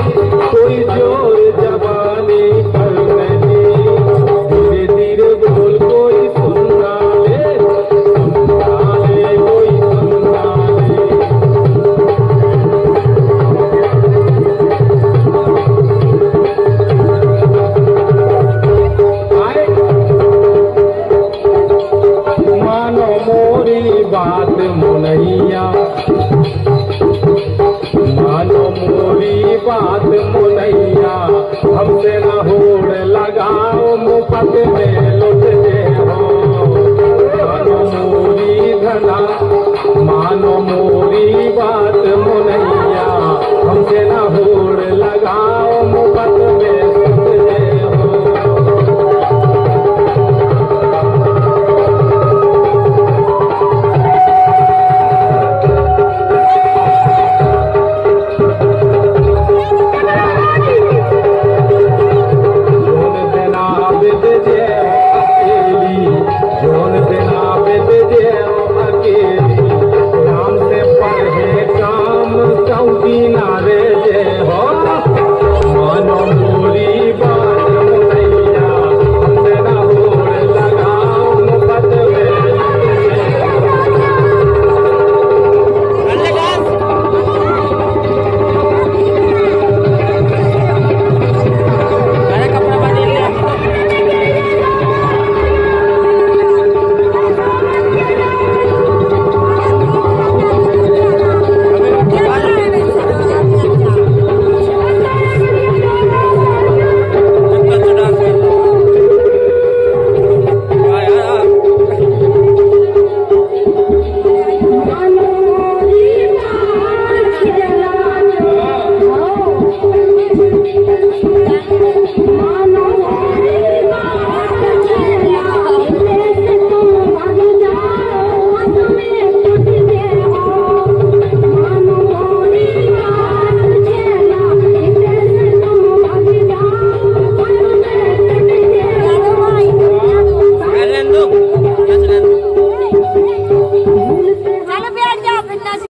कोई जोर जवानी पर नहीं, धीरे धीरे बोल कोई सुनना ले, कोई सुनना ले। मानो मोरी बात मुनैया, मानो मोरी बात मुनैया, हमसे न होड़ लगाओ मुफत